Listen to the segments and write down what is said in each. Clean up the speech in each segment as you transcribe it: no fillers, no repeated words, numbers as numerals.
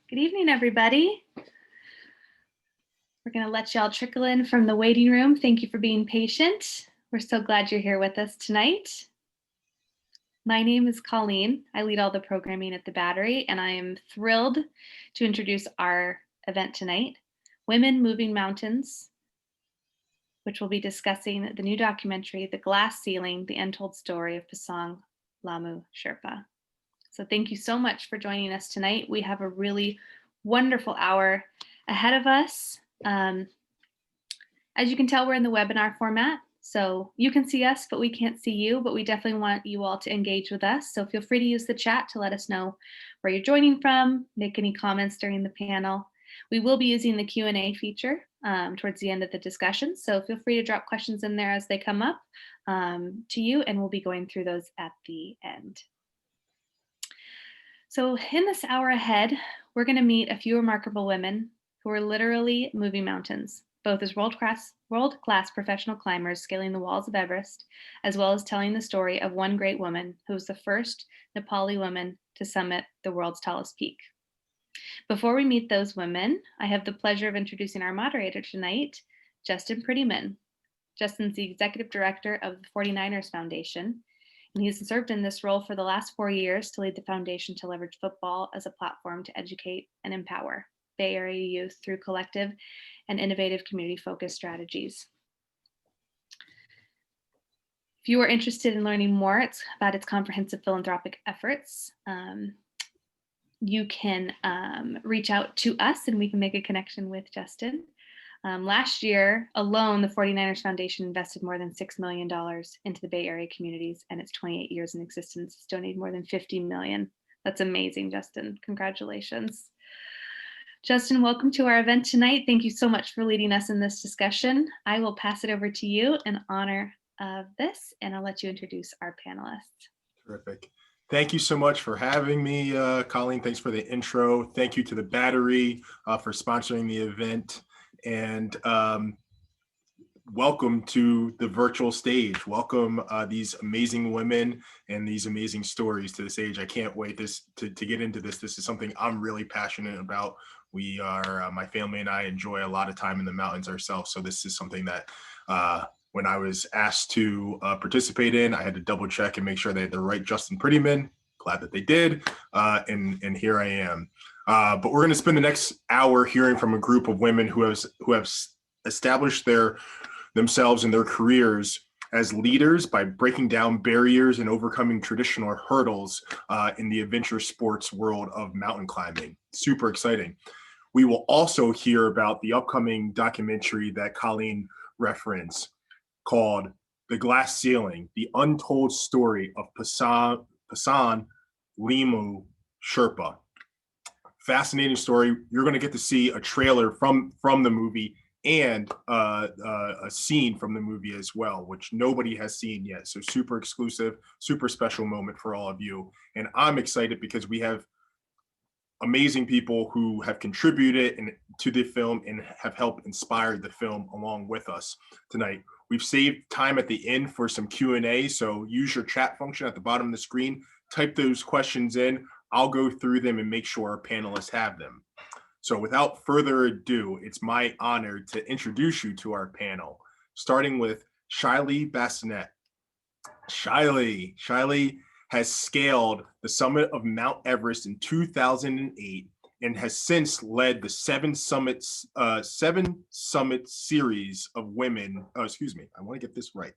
Good evening, everybody. We're going to let y'all trickle in from the waiting room. Thank you for being patient. We're so glad you're here with us tonight. My name is Colleen. I lead all the programming at the Battery, and I am thrilled to introduce our event tonight, Women Moving Mountains, which will be discussing the new documentary, The Glass Ceiling, The Untold Story of Pasang Lhamu Sherpa. So thank you so much for joining us tonight. We have a really wonderful hour ahead of us. As you can tell, we're in the webinar format, so you can see us, but we can't see you, but we definitely want you all to engage with us. So feel free to use the chat to let us know where you're joining from, make any comments during the panel. We will be using the Q&A feature towards the end of the discussion, so feel free to drop questions in there as they come up to you, and we'll be going through those at the end. So in this hour ahead, we're going to meet a few remarkable women who are literally moving mountains, both as world-class professional climbers scaling the walls of Everest, as well as telling the story of one great woman who was the first Nepali woman to summit the world's tallest peak. Before we meet those women, I have the pleasure of introducing our moderator tonight, Justin Prettyman. Justin's the executive director of the 49ers Foundation, and he's served in this role for the last 4 years to lead the foundation to leverage football as a platform to educate and empower Bay Area youth through collective and innovative community-focused strategies. If you are interested in learning more about its comprehensive philanthropic efforts, you can reach out to us and we can make a connection with Justin. Last year alone, the 49ers Foundation invested more than $6 million into the Bay Area communities, and its 28 years in existence has donated more than $50 million. That's amazing, Justin. Congratulations. Justin, welcome to our event tonight. Thank you so much for leading us in this discussion. I will pass it over to you in honor of this, and I'll let you introduce our panelists. Terrific. Thank you so much for having me, Colleen. Thanks for the intro. Thank you to the Battery for sponsoring the event. And welcome to the virtual stage. Welcome these amazing women and these amazing stories to the stage. I can't wait to get into this. This is something I'm really passionate about. We are, my family and I enjoy a lot of time in the mountains ourselves. So this is something that when I was asked to participate in, I had to double check and make sure they had the right Justin Prettyman. Glad that they did. And here I am. But we're going to spend the next hour hearing from a group of women who have established themselves and their careers as leaders by breaking down barriers and overcoming traditional hurdles in the adventure sports world of mountain climbing. Super exciting. We will also hear about the upcoming documentary that Colleen referenced called The Glass Ceiling, The Untold Story of Pasang Lhamu Sherpa. Fascinating story. You're going to get to see a trailer from the movie and a scene from the movie as well, which nobody has seen yet. So super exclusive, super special moment for all of you. And I'm excited because we have amazing people who have contributed to the film and have helped inspire the film along with us tonight. We've saved time at the end for some Q&A, so use your chat function at the bottom of the screen. Type those questions in. I'll go through them and make sure our panelists have them. So without further ado, it's my honor to introduce you to our panel, starting with Shiley Bassinet. Shiley has scaled the summit of Mount Everest in 2008 and has since led the seven summit series of women. Oh, excuse me, I want to get this right.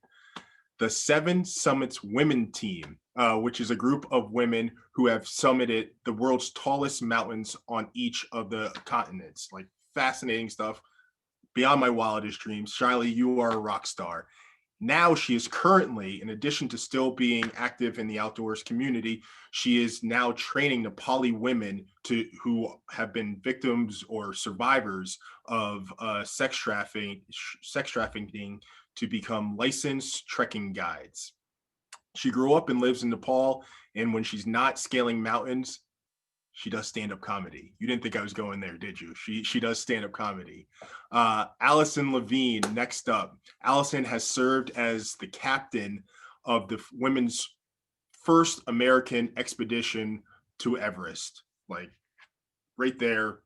The Seven Summits Women Team, which is a group of women who have summited the world's tallest mountains on each of the continents. Like, fascinating stuff, beyond my wildest dreams. Shiley, you are a rock star. Now she is currently, in addition to still being active in the outdoors community, she is now training Nepali women who have been victims or survivors of sex trafficking to become licensed trekking guides. She grew up and lives in Nepal, and when she's not scaling mountains, she does stand-up comedy. You didn't think I was going there, did you? She does stand-up comedy. Allison Levine, next up. Allison has served as the captain of the women's first American expedition to Everest. Like, right there,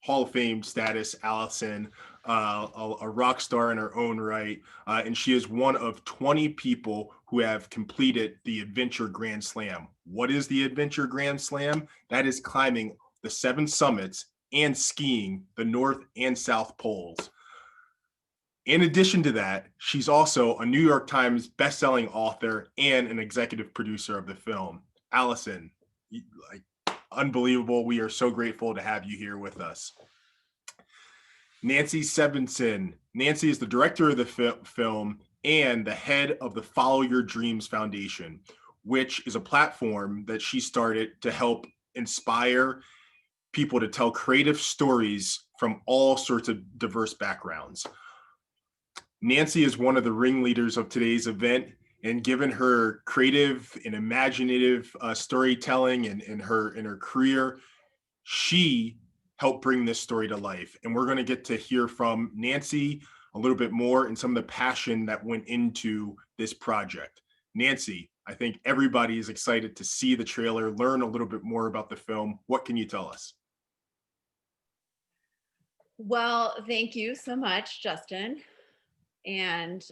Hall of Fame status, Allison, a rock star in her own right. And she is one of 20 people who have completed the Adventure Grand Slam. What is the Adventure Grand Slam? That is climbing the 7 summits and skiing the North and South Poles. In addition to that, she's also a New York Times bestselling author and an executive producer of the film. Allison, like, unbelievable. We are so grateful to have you here with us. Nancy Sevenson. Nancy is the director of the film and the head of the Follow Your Dreams Foundation, which is a platform that she started to help inspire people to tell creative stories from all sorts of diverse backgrounds. Nancy is one of the ringleaders of today's event, and given her creative and imaginative storytelling and her career, she helped bring this story to life. And we're going to get to hear from Nancy a little bit more and some of the passion that went into this project. Nancy, I think everybody is excited to see the trailer, learn a little bit more about the film. What can you tell us? Well, thank you so much, Justin. And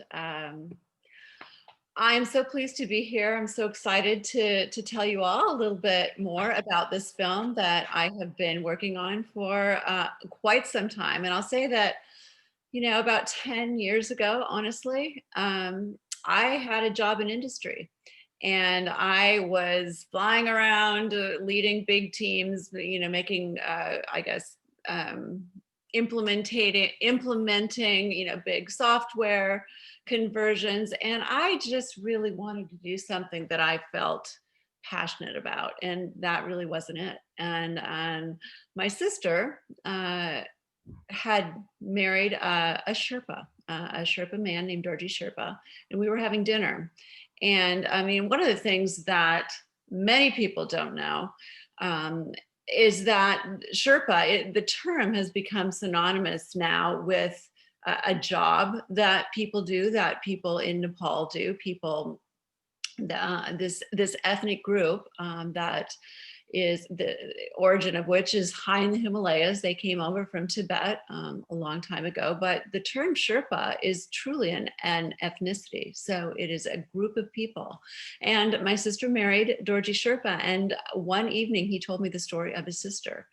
I'm so pleased to be here. I'm so excited to tell you all a little bit more about this film that I have been working on for quite some time. And I'll say that, you know, about 10 years ago, honestly, I had a job in industry. And I was flying around, leading big teams, you know, making, implementing, you know, big software conversions. And I just really wanted to do something that I felt passionate about. And that really wasn't it. And my sister had married a Sherpa man named Dorji Sherpa, and we were having dinner. And I mean, one of the things that many people don't know is that Sherpa, the term has become synonymous now with a job that people do, that people in Nepal do, people, this ethnic group that is the origin of which is high in the Himalayas. They came over from Tibet a long time ago, but the term Sherpa is truly an ethnicity. So it is a group of people. And my sister married Dorji Sherpa, and one evening he told me the story of his sister.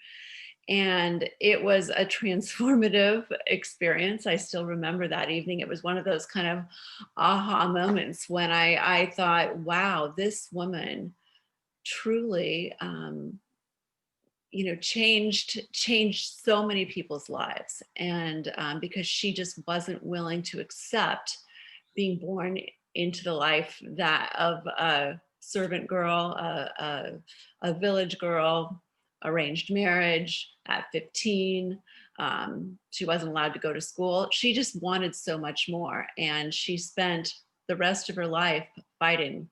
And it was a transformative experience. I still remember that evening. It was one of those kind of aha moments when I thought, wow, this woman truly, you know, changed so many people's lives. And because she just wasn't willing to accept being born into the life that of a servant girl, a village girl, arranged marriage at 15. She wasn't allowed to go to school. She just wanted so much more. And she spent the rest of her life fighting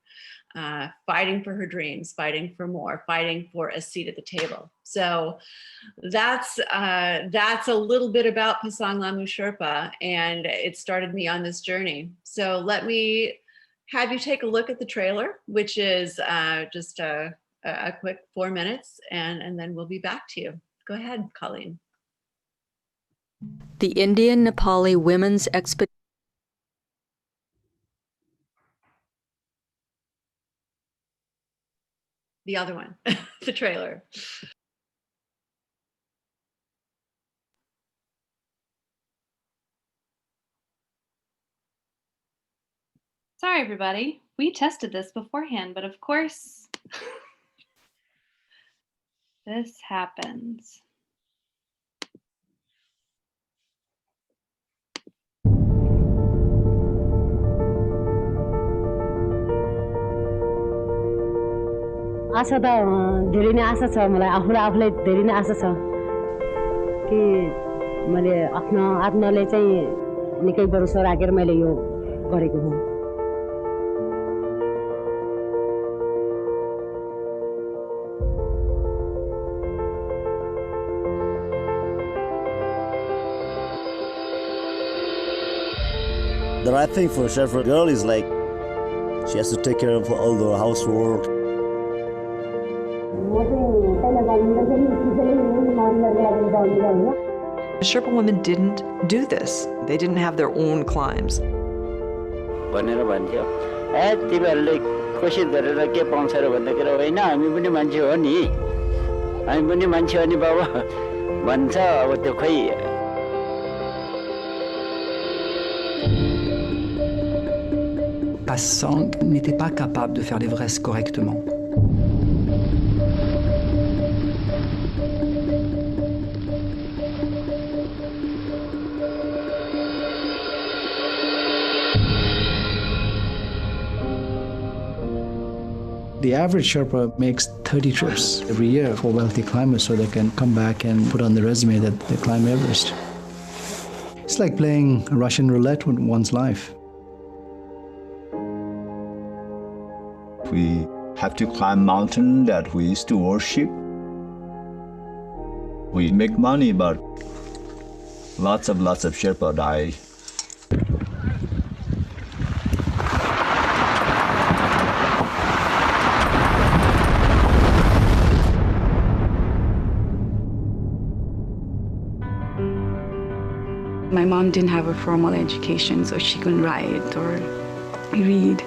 for her dreams, fighting for more, fighting for a seat at the table. So that's a little bit about Pasang Lhamu Sherpa, and it started me on this journey. So let me have you take a look at the trailer, which is just a quick 4 minutes, and then we'll be back to you. Go ahead, Colleen. The Indian Nepali Women's Expedition. The other one, the trailer. Sorry, everybody. We tested this beforehand, but of course, this happens. आशा त धेरै नै आशा छ मलाई आफूलाई धेरै नै आशा छ कि मैले आफ्नो आत्माले चाहिँ निकै भरोसा राखेर मैले यो गरेको हुँ The right thing for a Sherpa girl is like she has to take care of all the housework. Sherpa women didn't do this. They didn't have their own climbs. भनेर भन्थ्यो ए तिमीहरूले कोसिस गरेर के पाउँछ र भन्दाखेरि होइन हामी पनि मान्छे हो नि हामी पनि मान्छे हो नि बाबा भन्छ अब त्यो खै Passangs n'étaient pas capables de faire l'Everest correctement. The average Sherpa makes 30 trips every year for wealthy climbers so they can come back and put on the resume that they climb Everest. It's like playing Russian roulette with one's life. We have to climb mountain that we used to worship. We make money, but lots of Sherpa die. My mom didn't have a formal education, so she couldn't write or read.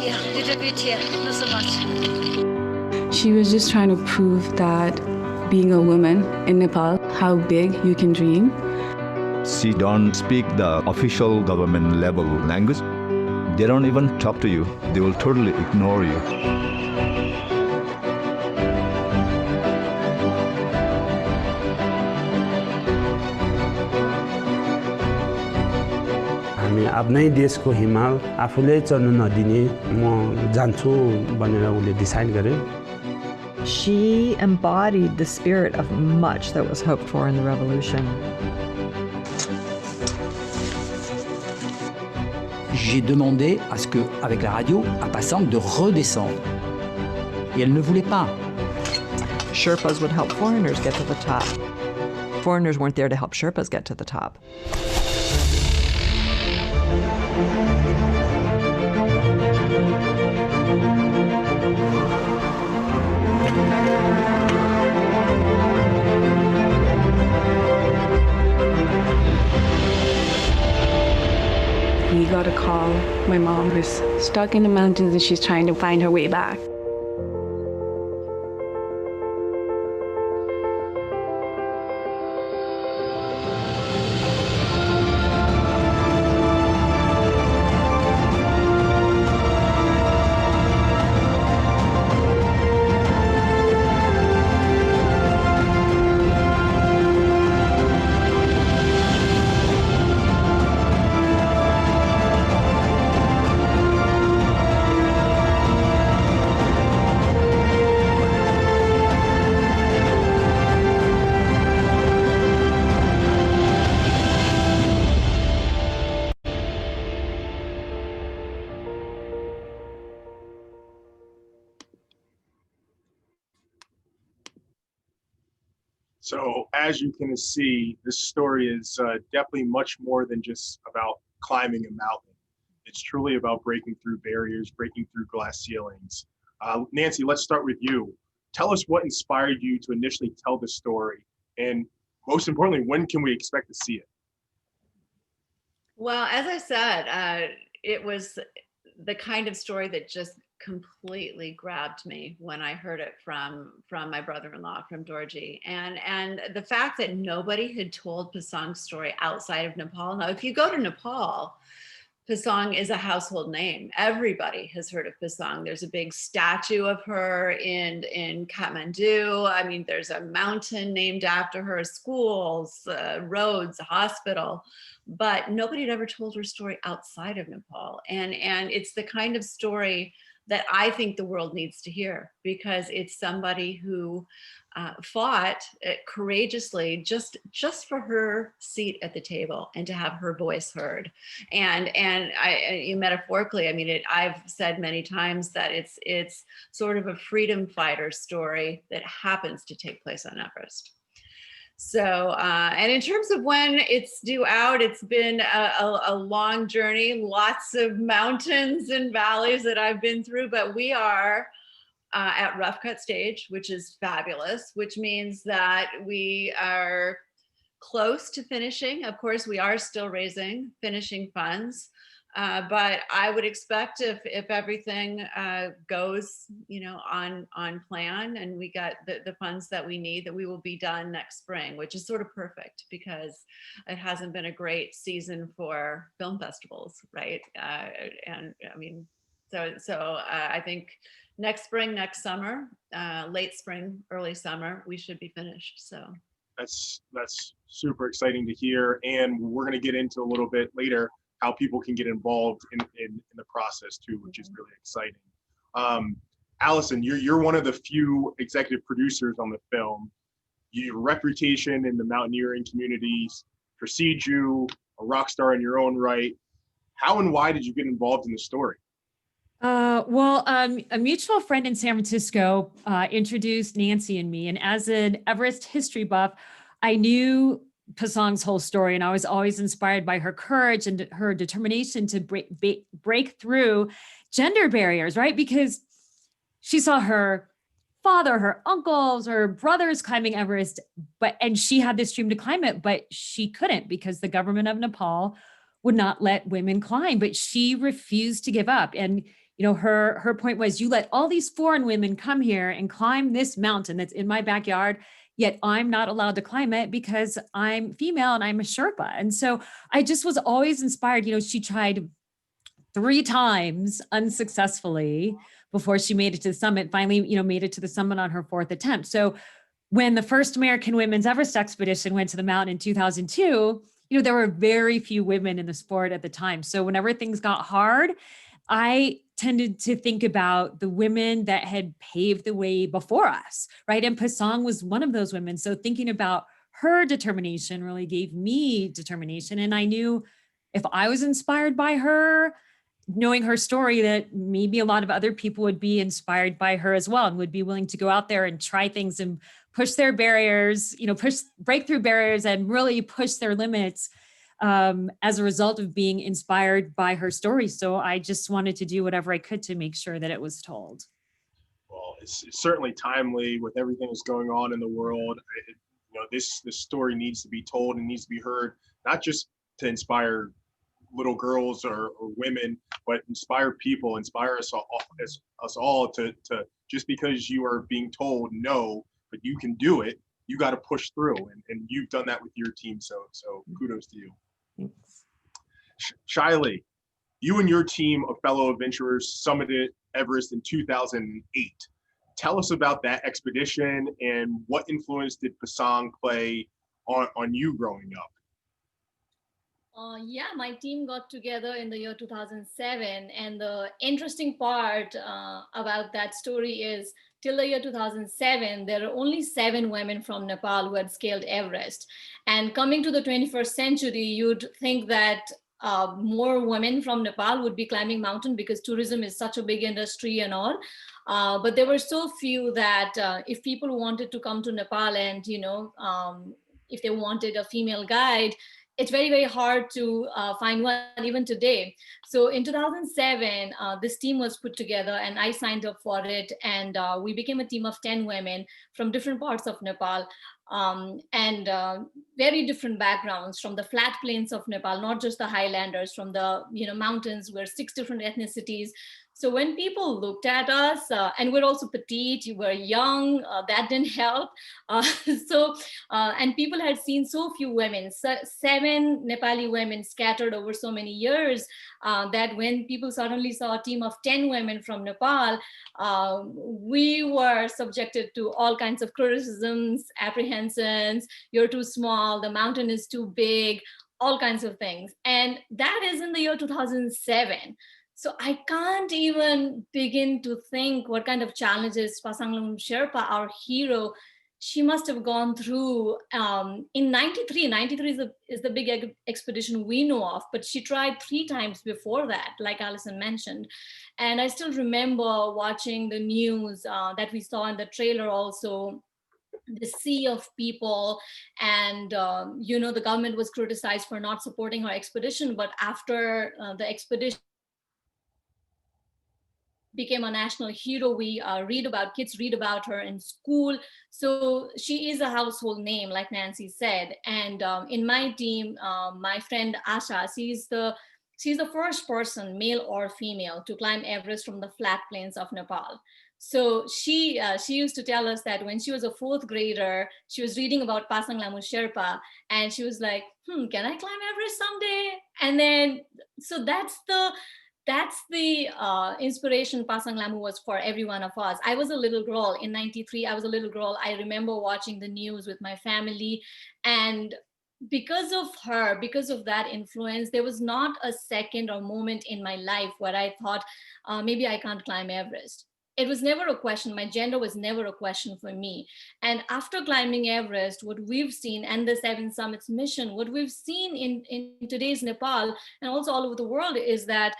Yeah, little bit here, not so much. She was just trying to prove that being a woman in Nepal, how big you can dream. She don't speak the official government level language. They don't even talk to you. They will totally ignore you. हामी आफ्नै देशको हिमाल आफूले चढ्न नदिने म जान्छु भनेर उले डिसाइड गरे. She embodied the spirit of much that was hoped for in the revolution. J'ai demandé à ce que, avec la radio, à Pasang de redescendre. Et elle ne voulait pas. Sherpas would help foreigners get to the top. Foreigners weren't there to help Sherpas get to the top. We got a call. My mom was stuck in the mountains and she's trying to find her way back. So as you can see, this story is definitely much more than just about climbing a mountain. It's truly about breaking through barriers, breaking through glass ceilings. Nancy, let's start with you. Tell us what inspired you to initially tell this story, and most importantly, when can we expect to see it? Well, as I said, it was the kind of story that just completely grabbed me when I heard it from my brother-in-law, from Dorji. And the fact that nobody had told Pasang's story outside of Nepal. Now, if you go to Nepal, Pasang is a household name. Everybody has heard of Pasang. There's a big statue of her in Kathmandu. I mean, there's a mountain named after her, schools, roads, a hospital, but nobody had ever told her story outside of Nepal. And it's the kind of story that I think the world needs to hear, because it's somebody who fought courageously just for her seat at the table and to have her voice heard. And you metaphorically, I mean, I've said many times that it's sort of a freedom fighter story that happens to take place on Everest. So, and in terms of when it's due out, it's been a long journey, lots of mountains and valleys that I've been through, but we are at rough cut stage, which is fabulous, which means that we are close to finishing. Of course, we are still raising finishing funds. But I would expect if everything goes, on plan, and we got the funds that we need, that we will be done next spring, which is sort of perfect because it hasn't been a great season for film festivals, right? And I mean, so I think next spring, next summer, late spring, early summer, we should be finished. So that's super exciting to hear, and we're going to get into a little bit later how people can get involved in the process too, which is really exciting. Allison, you're one of the few executive producers on the film. Your reputation in the mountaineering communities precedes you, a rock star in your own right. How and why did you get involved in the story? A mutual friend in San Francisco introduced Nancy and me, and as an Everest history buff, I knew Pasang's whole story, and I was always inspired by her courage and her determination to break through gender barriers, right? Because she saw her father, her uncles, her brothers climbing Everest, and she had this dream to climb it, but she couldn't because the government of Nepal would not let women climb, but she refused to give up. And her point was, you let all these foreign women come here and climb this mountain that's in my backyard, yet I'm not allowed to climb it because I'm female and I'm a Sherpa. And so I just was always inspired. She tried 3 times unsuccessfully before she made it to the summit, finally, made it to the summit on her 4th attempt. So when the first American Women's Everest expedition went to the mountain in 2002, there were very few women in the sport at the time. So whenever things got hard, I tended to think about the women that had paved the way before us, right? And Pasang was one of those women. So thinking about her determination really gave me determination. And I knew if I was inspired by her, knowing her story, that maybe a lot of other people would be inspired by her as well and would be willing to go out there and try things and push their barriers, break through barriers and really push their limits as a result of being inspired by her story. So I just wanted to do whatever I could to make sure that it was told. Well, it's certainly timely with everything that's going on in the world. This story needs to be told and needs to be heard, not just to inspire little girls or women, but inspire people, inspire us all to just because you are being told no, but you can do it, you got to push through, and you've done that with your team. So kudos to you. Thanks. Shiley, you and your team of fellow adventurers summited Everest in 2008. Tell us about that expedition and what influence did Pasang play on you growing up? Yeah, my team got together in the year 2007. And the interesting part about that story is till the year 2007, there are only 7 women from Nepal who had scaled Everest. And coming to the 21st century, you'd think that more women from Nepal would be climbing mountain because tourism is such a big industry and all. But there were so few that if people wanted to come to Nepal and, if they wanted a female guide, it's very, very hard to find one even today. So in 2007, this team was put together and I signed up for it. And we became a team of 10 women from different parts of Nepal and very different backgrounds from the flat plains of Nepal, not just the highlanders, from the mountains. We're 6 different ethnicities. So when people looked at us, and we're also petite, you were young, that didn't help. And people had seen so few women, 7 Nepali women scattered over so many years, that when people suddenly saw a team of 10 women from Nepal, we were subjected to all kinds of criticisms, apprehensions, you're too small, the mountain is too big, all kinds of things. And that is in the year 2007. So I can't even begin to think what kind of challenges Pasang Lhamu Sherpa, our hero, she must have gone through in 93. 93 is the big expedition we know of, but she tried 3 times before that, like Allison mentioned. And I still remember watching the news that we saw in the trailer also, the sea of people, and the government was criticized for not supporting her expedition. But after the expedition, became a national hero. We kids read about her in school. So she is a household name, like Nancy said. And in my team, my friend Asha, she's the first person, male or female, to climb Everest from the flat plains of Nepal. So she used to tell us that when she was a fourth grader, she was reading about Pasang Lhamu Sherpa, and she was like, can I climb Everest someday? And then, so that's the inspiration Pasang Lhamu was for every one of us. I was a little girl in '93. I was a little girl. I remember watching the news with my family, and because of her, because of that influence, there was not a second or moment in my life where I thought, maybe I can't climb Everest. It was never a question. My gender was never a question for me. And after climbing Everest, what we've seen, and the Seven Summits mission, what we've seen in today's Nepal and also all over the world is that,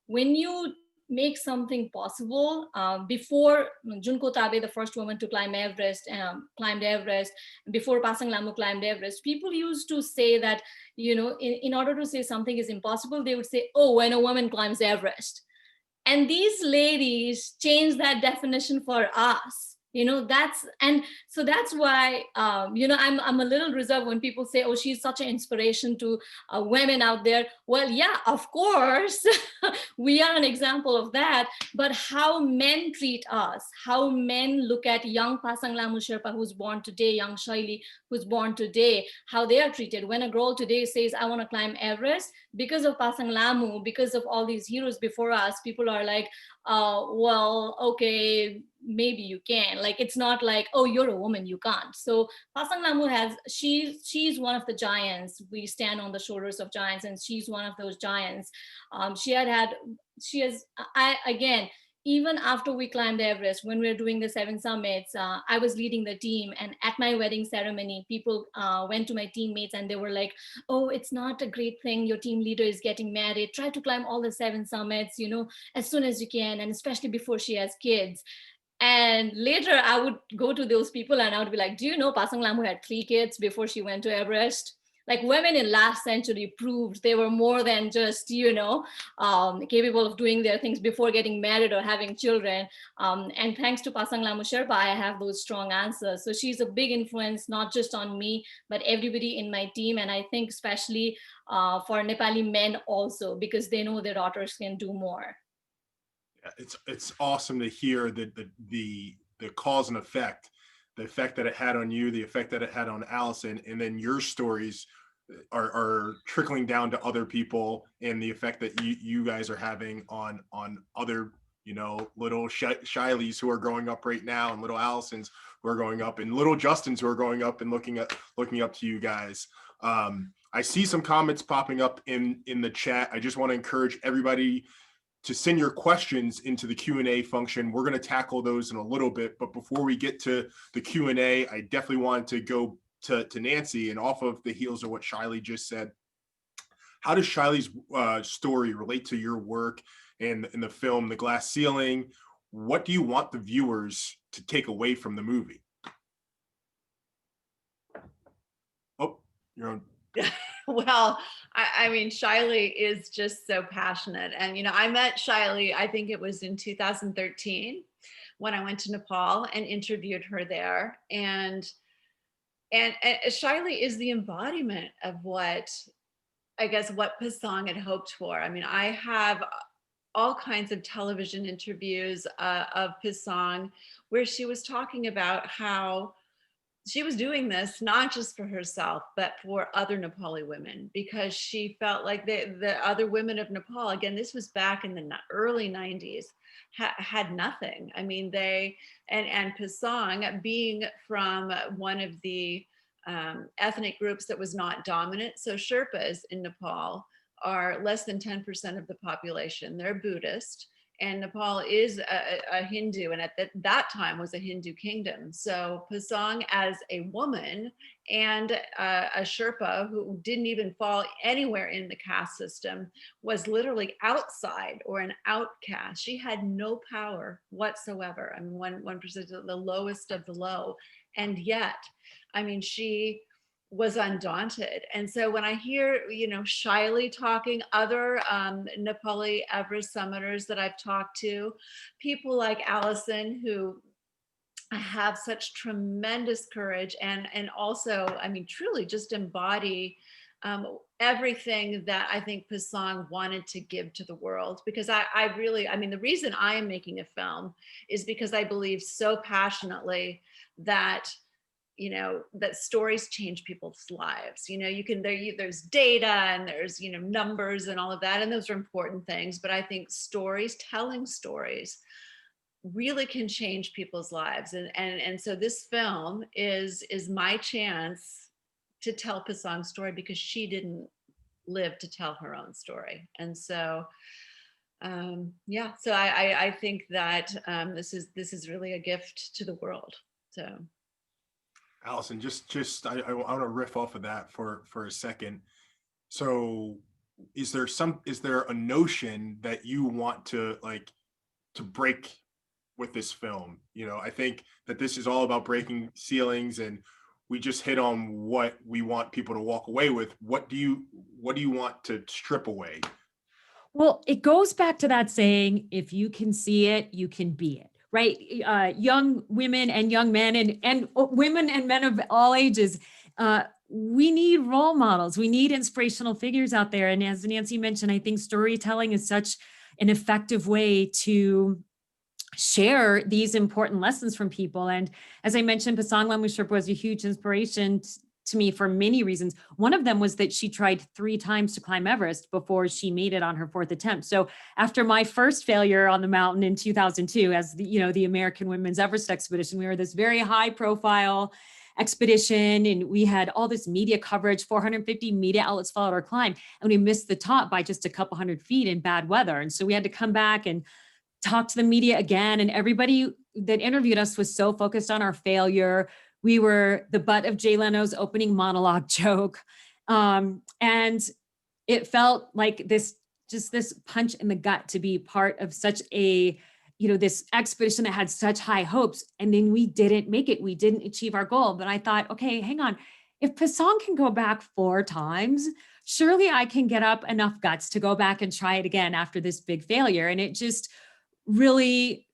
when you make something possible, before Junko Tabe, the first woman to climb Everest, climbed Everest, before Pasang Lhamu climbed Everest, people used to say that, in order to say something is impossible, they would say, oh, when a woman climbs Everest. And these ladies changed that definition for us. That's why I'm a little reserved when people say, oh, she's such an inspiration to women out there. Well, yeah, of course, we are an example of that. But how men treat us, how men look at young Pasang Lhamu Sherpa who's born today, young Shaili who's born today, how they are treated. When a girl today says, I want to climb Everest, because of Pasang Lhamu, because of all these heroes before us, people are like, well, okay, maybe you can. Like, it's not like, oh, you're a woman, you can't. So Pasang Lhamu she's one of the giants. We stand on the shoulders of giants, and she's one of those giants. Again, even after we climbed Everest, when we were doing the 7 summits, I was leading the team. And at my wedding ceremony, people went to my teammates and they were like, oh, it's not a great thing. Your team leader is getting married. Try to climb all the 7 summits, as soon as you can, and especially before she has kids. And later I would go to those people and I would be like, do you know Pasang Lhamu had 3 kids before she went to Everest? Like, women in last century proved they were more than just, capable of doing their things before getting married or having children. And thanks to Pasang Lhamu Sherpa, I have those strong answers. So she's a big influence, not just on me, but everybody in my team. And I think especially for Nepali men also, because they know their daughters can do more. It's awesome to hear the cause and effect, the effect that it had on you, the effect that it had on Allison, and then your stories are trickling down to other people, and the effect that you guys are having on other, little Shileys who are growing up right now, and little Allisons who are growing up, and little Justins who are growing up and looking up to you guys. I see some comments popping up in the chat. I just want to encourage everybody to send your questions into the Q&A function. We're going to tackle those in a little bit, but before we get to the Q&A, I definitely wanted to go to Nancy, and off of the heels of what Shiley just said, how does Shiley's story relate to your work and in the film, The Glass Ceiling? What do you want the viewers to take away from the movie? Oh, you're on. Well, I mean, Shiley is just so passionate. And, I met Shiley, I think it was in 2013 when I went to Nepal and interviewed her there. And Shiley is the embodiment of what Pasang had hoped for. I mean, I have all kinds of television interviews of Pasang where she was talking about how she was doing this not just for herself, but for other Nepali women, because she felt like the other women of Nepal, again, this was back in the early 90s, had nothing. I mean, and Pasang, being from one of the ethnic groups that was not dominant. So Sherpas in Nepal are less than 10% of the population. They're Buddhist. And Nepal is a Hindu, and at that time was a Hindu kingdom. So Pasang, as a woman and a Sherpa who didn't even fall anywhere in the caste system, was literally outside or an outcast. She had no power whatsoever. I mean, 1% the lowest of the low. And yet, I mean, she was undaunted. And so when I hear, shyly talking other Nepali Everest summiters that I've talked to, people like Allison, who have such tremendous courage and also, I mean, truly just embody everything that I think Pasang wanted to give to the world. Because I mean, the reason I am making a film is because I believe so passionately that that stories change people's lives. There's data and there's numbers and all of that, and those are important things, but I think telling stories really can change people's lives. And so this film is my chance to tell Pasang's story, because she didn't live to tell her own story. And so so I think that this is really a gift to the world. So Allison, I want to riff off of that for a second. So is there a notion that you want to break with this film? I think that this is all about breaking ceilings, and we just hit on what we want people to walk away with. What do you want to strip away? Well, it goes back to that saying, if you can see it, you can be it. Right? Young women and young men and women and men of all ages, we need role models. We need inspirational figures out there. And as Nancy mentioned, I think storytelling is such an effective way to share these important lessons from people. And as I mentioned, Pasang Lhamu Sherpa was a huge inspiration to me for many reasons. One of them was that she tried 3 times to climb Everest before she made it on her 4th attempt. So after my first failure on the mountain in 2002, as the American Women's Everest expedition, we were this very high profile expedition, and we had all this media coverage, 450 media outlets followed our climb, and we missed the top by just a couple hundred feet in bad weather. And so we had to come back and talk to the media again. And everybody that interviewed us was so focused on our failure. We were the butt of Jay Leno's opening monologue joke. And it felt like this punch in the gut to be part of such a, this expedition that had such high hopes. And then we didn't make it. We didn't achieve our goal. But I thought, okay, hang on. If Pasang can go back 4 times, surely I can get up enough guts to go back and try it again after this big failure. And it just really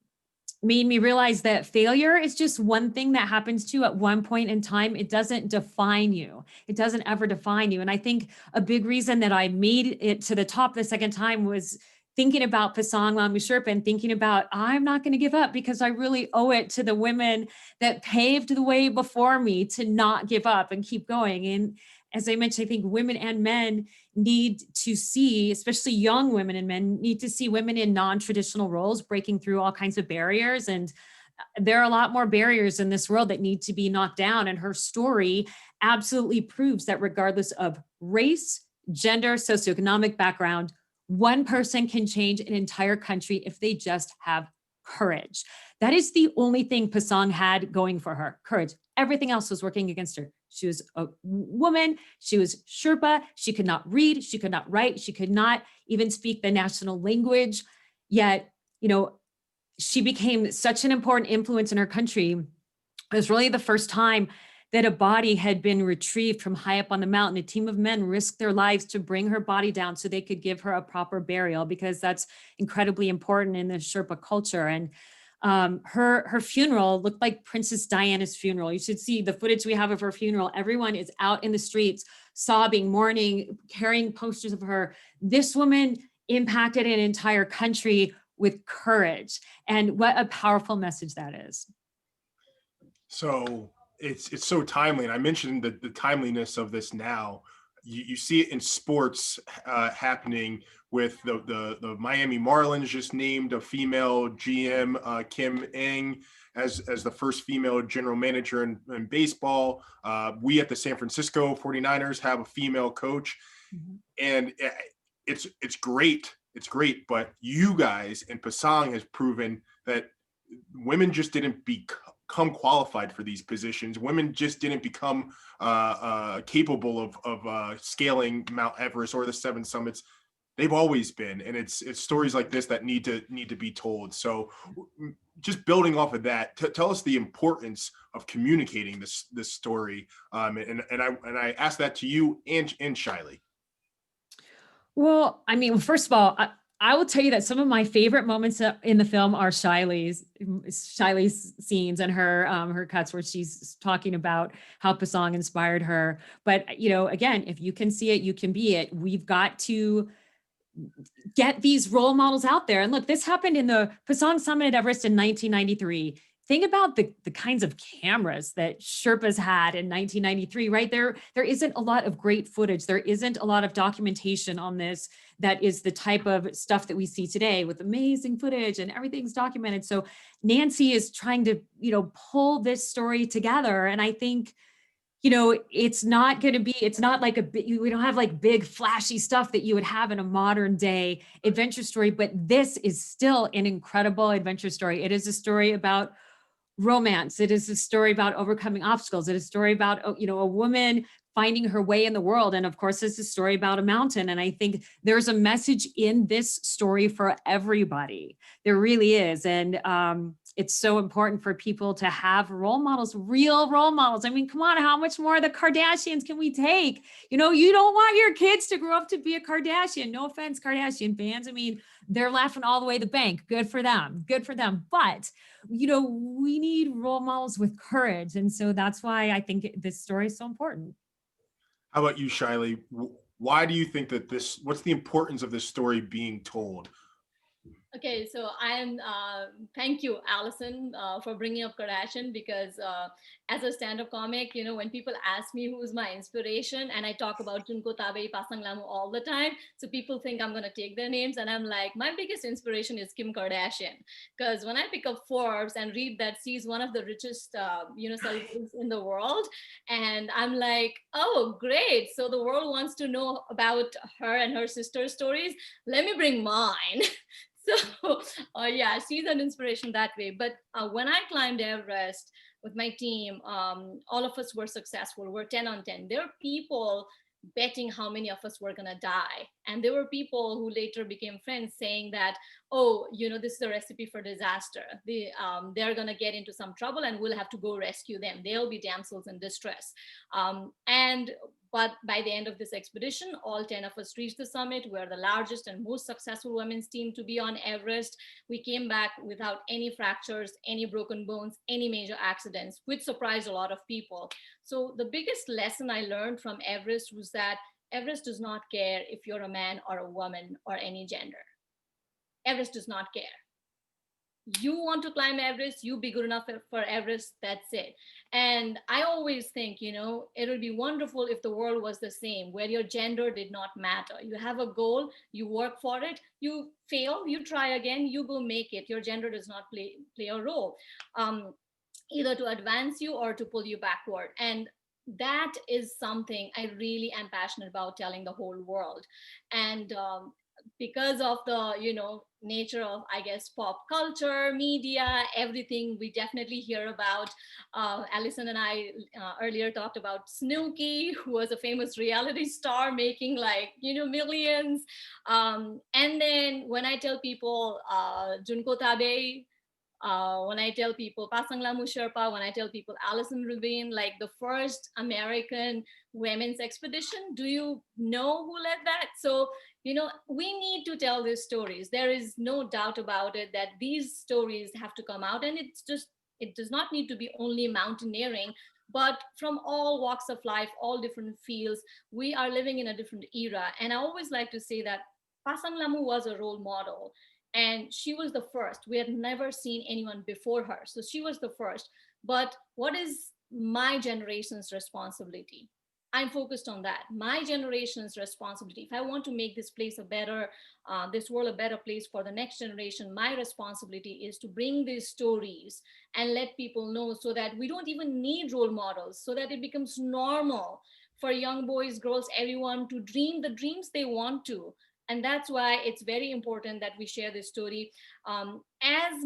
made me realize that failure is just one thing that happens to you at one point in time. It doesn't define you. It doesn't ever define you. And I think a big reason that I made it to the top the second time was thinking about Pasang Lhamu Sherpa and thinking about, I'm not going to give up, because I really owe it to the women that paved the way before me to not give up and keep going. And as I mentioned, I think women and men need to see, especially young women and men, need to see women in non-traditional roles breaking through all kinds of barriers. And there are a lot more barriers in this world that need to be knocked down. And her story absolutely proves that regardless of race, gender, socioeconomic background, one person can change an entire country if they just have courage. That is the only thing Pasang had going for her, courage. Everything else was working against her. She was a woman, she was Sherpa, she could not read, she could not write, she could not even speak the national language. Yet, she became such an important influence in her country. It was really the first time that a body had been retrieved from high up on the mountain. A team of men risked their lives to bring her body down so they could give her a proper burial, because that's incredibly important in the Sherpa culture. And her funeral looked like Princess Diana's funeral. You should see the footage we have of her funeral. Everyone is out in the streets, sobbing, mourning, carrying posters of her. This woman impacted an entire country with courage. And what a powerful message that is. So it's so timely. And I mentioned the timeliness of this now. You see it in sports happening with the Miami Marlins just named a female GM, Kim Ng, as the first female general manager in baseball. We at the San Francisco 49ers have a female coach. Mm-hmm. And it's great. It's great. But you guys and Pasang has proven that women just didn't become qualified for these positions. Women just didn't become capable of scaling Mount Everest or the 7 summits. they've always been, and it's stories like this that need to be told. So just building off of that, tell us the importance of communicating this story, and I ask that to you and Shiley. Well, I mean, first of all, I will tell you that some of my favorite moments in the film are Shiley's scenes and her cuts where she's talking about how Pasang inspired her. But, you know, again, if you can see it, you can be it. We've got to get these role models out there. And look, this happened in the Pasang Summit at Everest in 1993. Think about the kinds of cameras that Sherpas had in 1993, right? There isn't a lot of great footage. There isn't a lot of documentation on this that is the type of stuff that we see today with amazing footage and everything's documented. So Nancy is trying to, you know, pull this story together. And I think, you know, it's not like we don't have like big flashy stuff that you would have in a modern day adventure story, but this is still an incredible adventure story. It is a story about romance. It is a story about overcoming obstacles. It is a story about, you know, a woman finding her way in the world. And of course, it's a story about a mountain. And I think there's a message in this story for everybody. There really is. And it's so important for people to have role models, real role models. I mean, come on, how much more of the Kardashians can we take? You know, you don't want your kids to grow up to be a Kardashian. No offense, Kardashian fans. I mean, they're laughing all the way to the bank. Good for them. Good for them. But, you know, we need role models with courage. And so that's why I think this story is so important. How about you, Shiley? Why do you think that what's the importance of this story being told? Okay, so thank you, Allison, for bringing up Kardashian, because as a stand-up comic, you know, when people ask me who's my inspiration, and I talk about Junko Tabe, Pasang Lhamu all the time, so people think I'm going to take their names, and I'm like, my biggest inspiration is Kim Kardashian, because when I pick up Forbes and read that she's one of the richest, you know, celebrities in the world, and I'm like, oh, great, so the world wants to know about her and her sister's stories. Let me bring mine. So yeah, she's an inspiration that way. But when I climbed Everest with my team, all of us were successful. We're 10 on 10. There are people betting how many of us were gonna die. And there were people who later became friends saying that, oh, you know, this is a recipe for disaster. They're gonna get into some trouble and we'll have to go rescue them. They'll be damsels in distress. But by the end of this expedition, all 10 of us reached the summit. We're the largest and most successful women's team to be on Everest. We came back without any fractures, any broken bones, any major accidents, which surprised a lot of people. So the biggest lesson I learned from Everest was that Everest does not care if you're a man or a woman or any gender. Everest does not care. You want to climb Everest, you be good enough for Everest, that's it. And I always think, you know, it would be wonderful if the world was the same, where your gender did not matter. You have a goal, you work for it, you fail, you try again, you will make it. Your gender does not play a role, either to advance you or to pull you backward. And that is something I really am passionate about telling the whole world. And because of the, you know, nature of, I guess, pop culture, media, everything, we definitely hear about. Allison and I earlier talked about Snooki, who was a famous reality star making like, you know, millions. And then when I tell people Junko Tabe, when I tell people Pasang Lhamu Sherpa, when I tell people Alison Rubin, like the first American women's expedition, do you know who led that? So, you know, we need to tell these stories. There is no doubt about it that these stories have to come out, and it does not need to be only mountaineering, but from all walks of life, all different fields. We are living in a different era. And I always like to say that Pasang Lhamu was a role model. And she was the first. We had never seen anyone before her. So she was the first. But what is my generation's responsibility? I'm focused on that. My generation's responsibility. If I want to make this place a better, this world a better place for the next generation, my responsibility is to bring these stories and let people know, so that we don't even need role models, so that it becomes normal for young boys, girls, everyone to dream the dreams they want to. And that's why it's very important that we share this story. as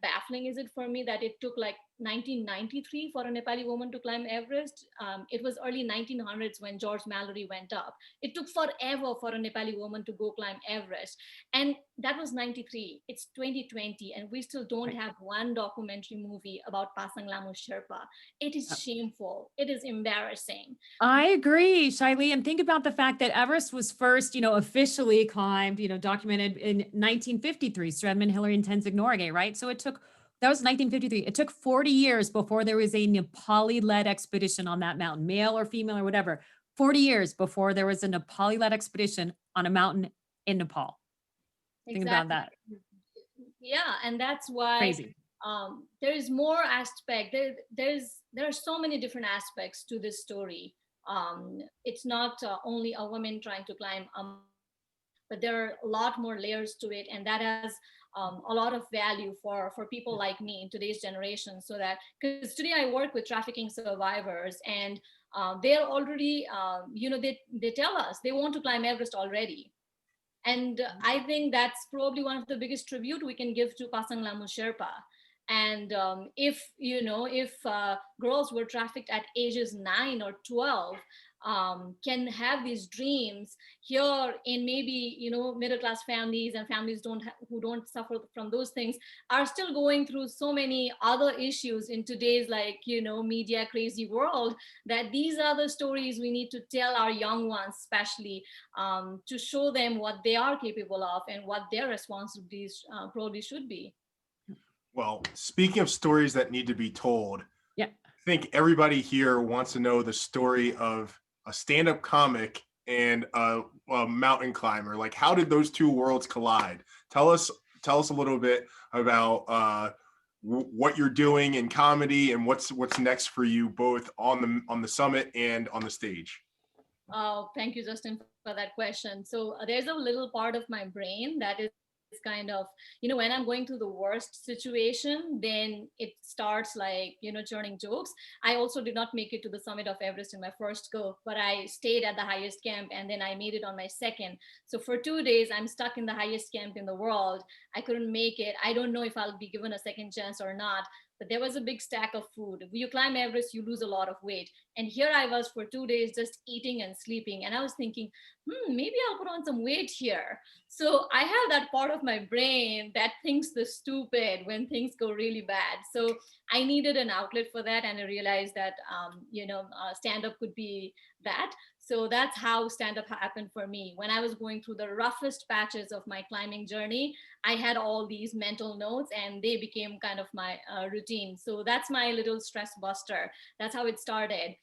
baffling is it for me that it took like 1993 for a Nepali woman to climb Everest. It was early 1900s when George Mallory went up. It took forever for a Nepali woman to go climb Everest. And that was 93. It's 2020, and we still don't have one documentary movie about Pasang Lhamu Sherpa. It is shameful. It is embarrassing. I agree, Shaili. And think about the fact that Everest was first, officially climbed, documented in 1953, Sir Edmund Hillary and Tenzing Norgay, right? So that was 1953. It took 40 years before there was a Nepali-led expedition on that mountain, male or female or whatever. 40 years before there was a Nepali-led expedition on a mountain in Nepal. Think about that. Yeah, and that's why crazy. There is more aspect. There are so many different aspects to this story. It's not only a woman trying to climb, but there are a lot more layers to it, and that has a lot of value for people like me in today's generation. So that, because today I work with trafficking survivors, and they're already, they tell us they want to climb Everest already. And I think that's probably one of the biggest tribute we can give to Pasang Lhamu Sherpa. And if girls were trafficked at ages 9 or 12, can have these dreams here in maybe middle-class families and families who don't suffer from those things, are still going through so many other issues in today's media crazy world, that these are the stories we need to tell our young ones, especially to show them what they are capable of and what their responsibilities probably should be. Well, speaking of stories that need to be told, yeah, I think everybody here wants to know the story of a stand-up comic and a mountain climber. Like, how did those two worlds collide? Tell us a little bit about what you're doing in comedy and what's next for you, both on the summit and on the stage. Oh, thank you, Justin, for that question. So there's a little part of my brain that is kind of, when I'm going through the worst situation, then it starts churning jokes. I also did not make it to the summit of Everest in my first go, but I stayed at the highest camp, and then I made it on my second. So for 2 days, I'm stuck in the highest camp in the world. I couldn't make it. I don't know if I'll be given a second chance or not. But there was a big stack of food. When you climb Everest, you lose a lot of weight. And here I was for 2 days just eating and sleeping. And I was thinking, maybe I'll put on some weight here. So I have that part of my brain that thinks the stupid when things go really bad. So I needed an outlet for that. And I realized that, stand-up could be that. So that's how stand-up happened for me. When I was going through the roughest patches of my climbing journey, I had all these mental notes, and they became kind of my routine. So that's my little stress buster. That's how it started.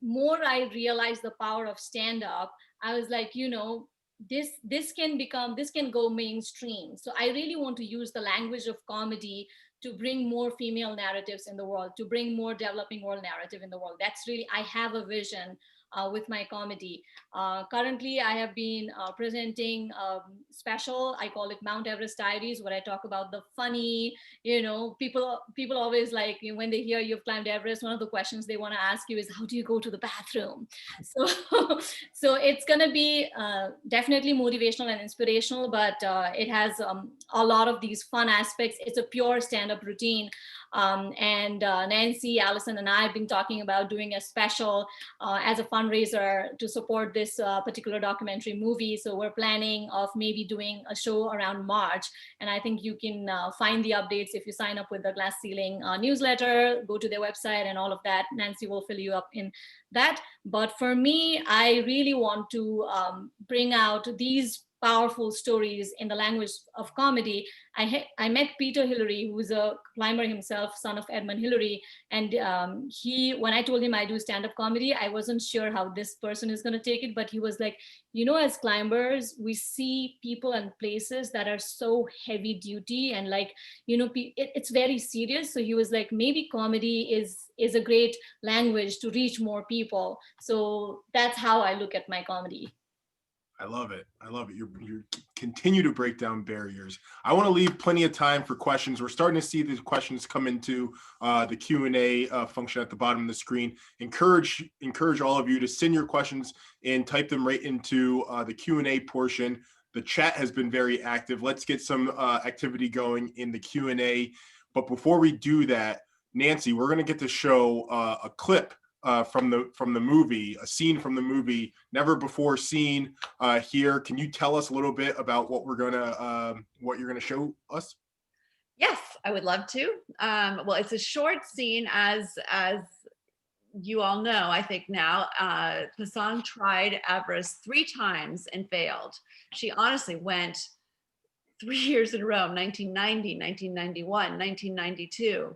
More I realized the power of stand-up, I was like, this can go mainstream. So I really want to use the language of comedy to bring more female narratives in the world, to bring more developing world narrative in the world. That's really, I have a vision with my comedy. Currently, I have been presenting a special, I call it Mount Everest Diaries, where I talk about the funny, people always like, when they hear you've climbed Everest, one of the questions they want to ask you is, how do you go to the bathroom? So it's going to be definitely motivational and inspirational, but it has a lot of these fun aspects. It's a pure stand-up routine. And Nancy, Allison, and I have been talking about doing a special as a fundraiser to support this particular documentary movie. So we're planning of maybe doing a show around March. And I think you can find the updates if you sign up with the Glass Ceiling newsletter, go to their website and all of that. Nancy will fill you up in that. But for me, I really want to bring out these powerful stories in the language of comedy. I met Peter Hillary, who's a climber himself, son of Edmund Hillary. And when I told him I do stand-up comedy, I wasn't sure how this person is going to take it, but he was like, as climbers, we see people and places that are so heavy duty and it's very serious. So he was like, maybe comedy is a great language to reach more people. So that's how I look at my comedy. I love it. You continue to break down barriers. I want to leave plenty of time for questions. We're starting to see these questions come into the Q&A function at the bottom of the screen. Encourage all of you to send your questions and type them right into the Q&A portion. The chat has been very active. Let's get some activity going in the Q&A. But before we do that, Nancy, we're going to get to show a clip from the movie, a scene from the movie, never before seen here. Can you tell us a little bit about what you're gonna show us? Yes, I would love to. Well, it's a short scene, as you all know, I think now. Pasang tried Everest 3 times and failed. She honestly went 3 years in a row, 1990, 1991, 1992.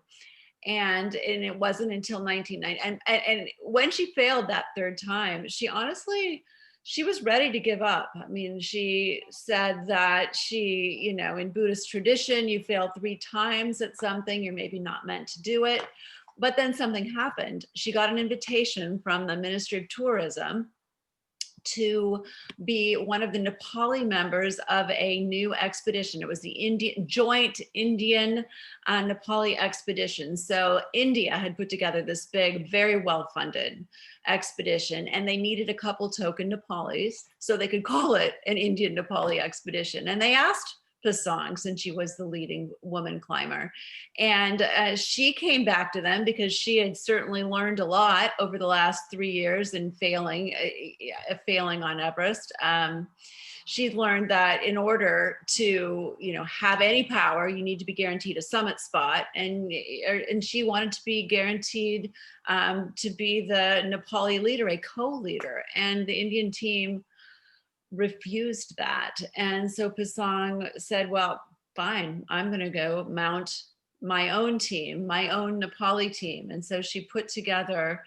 And it wasn't until 1990. And when she failed that 3rd time, she was ready to give up. I mean, she said that she, in Buddhist tradition, you fail 3 times at something, you're maybe not meant to do it. But then something happened. She got an invitation from the Ministry of Tourism to be one of the Nepali members of a new expedition. It was the joint Indian Nepali expedition. So India had put together this big, very well-funded expedition, and they needed a couple token Nepalis so they could call it an Indian Nepali expedition. And they asked Pasang, since she was the leading woman climber. And she came back to them because she had certainly learned a lot over the last 3 years in failing on Everest. She'd learned that in order to, have any power, you need to be guaranteed a summit spot. And she wanted to be guaranteed to be the Nepali leader, a co-leader. And the Indian team refused that. And so Pasang said, well, fine, I'm going to go mount my own team, my own Nepali team. And so she put together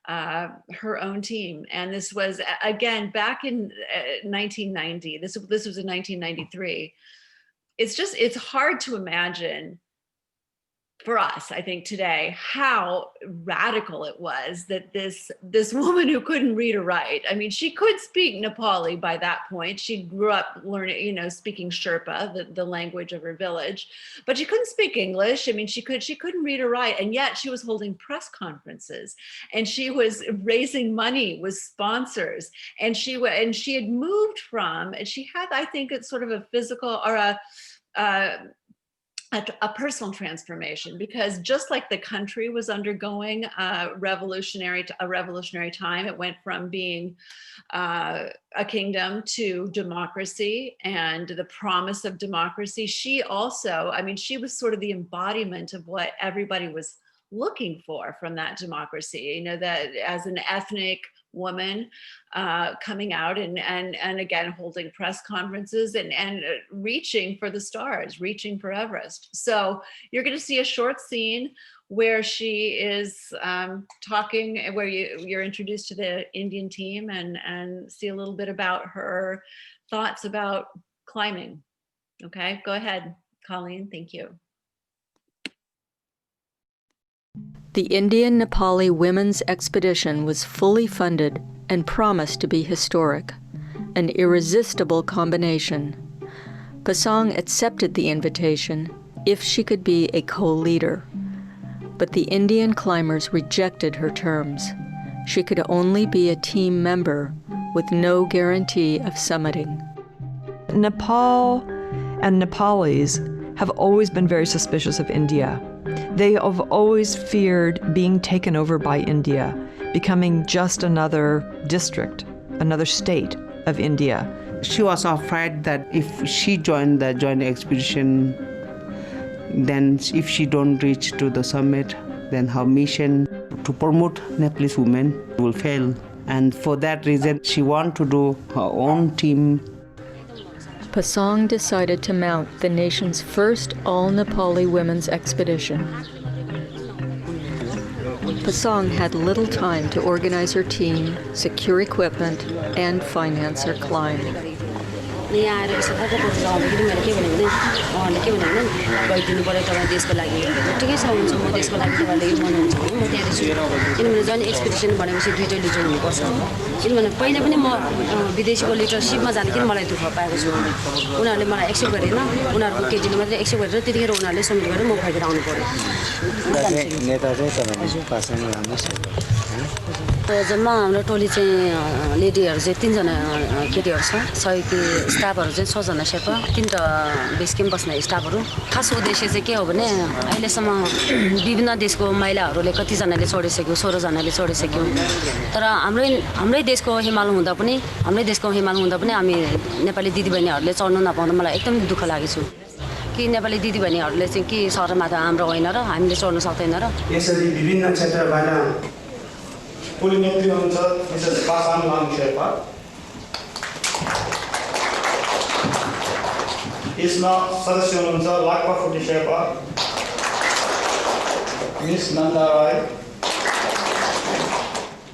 her own team. And this was, again, back in 1990. This was in 1993. It's hard to imagine for us, I think today, how radical it was that this woman who couldn't read or write, I mean, she could speak Nepali by that point. She grew up learning, speaking Sherpa, the language of her village, but she couldn't speak English. I mean, she couldn't read or write, and yet she was holding press conferences, and she was raising money with sponsors, and she had moved from, and she had, I think, it's sort of a physical or a personal transformation, because just like the country was undergoing a revolutionary time, it went from being a kingdom to democracy and the promise of democracy. She also, I mean, she was sort of the embodiment of what everybody was looking for from that democracy, that as an ethnic woman coming out and again holding press conferences and reaching for the stars, reaching for Everest. So you're going to see a short scene where she is talking, where you're introduced to the Indian team and see a little bit about her thoughts about climbing. Okay, go ahead, Colleen. Thank you. The Indian Nepali women's expedition was fully funded and promised to be historic, an irresistible combination. Pasang accepted the invitation if she could be a co-leader, but the Indian climbers rejected her terms. She could only be a team member with no guarantee of summiting. Nepal and Nepalis have always been very suspicious of India. They have always feared being taken over by India, becoming just another district, another state of India. She was afraid that if she joined the joint expedition, then if she don't reach to the summit, then her mission to promote Nepalese women will fail. And for that reason, she wanted to do her own team. Pasang decided to mount the nation's first all-Nepali women's expedition. Pasang had little time to organize her team, secure equipment, and finance her climb. यहाँ आएर यसो catapulted आउँदाखेरि मैले के भने उहाँले के भने गइदिनु पर्यो तपाईँ देशको लागि ठिकै छ हुन्छ म देशको लागि तपाईँले यो गर्नुहुन्छ भने म त्यहाँ छु किनभने जन एक्सपिडिसन भनेपछि दुईटै लिडर हुनुपर्छ किनभने पहिले पनि म विदेशीको लिडरसिपमा जान किन मलाई दुःख पाएको छु उनीहरूले मलाई एक्सेप्ट गरेन उनीहरूको केटीले मात्रै एक्सेप्ट गरेर त्यतिखेर उनीहरूले सब्मिट गरेर म फर्केर आउनु पर्यो नेता चाहिँ तपाईँ पासाङ लामो शेर्पा हैन जम्मा हाम्रो टोली चाहिँ लेडीहरू चाहिँ 3 जना केटीहरू छ सहयोगी स्टाफहरू चाहिँ 6 जना शेर्पा 3टा बेस क्याम्प बस्ने स्टाफहरू खास उद्देश्य चाहिँ के हो भने अहिलेसम्म विभिन्न देशको महिलाहरूले कतिजनाले छोडिसक्यो 16 जनाले छोडिसक्यो तर हाम्रै देशको हिमाल हुँदा पनि हामी नेपाली दिदीबहिनीहरूले चढ्नु नपाउँदा मलाई एकदम दुःख लागेको छ कि नेपाली दिदीबहिनीहरूले चाहिँ के सरमाथा हाम्रो होइन र हामीले चढ्न सक्दैन र यसरी विभिन्न क्षेत्रबाट टोली नेत्री हुनुहुन्छ मिसेस पासाङ लामु शेर्पा यसमा सदस्य हुनुहुन्छ लाक्पा फुटी Sherpa miss Nanda Rai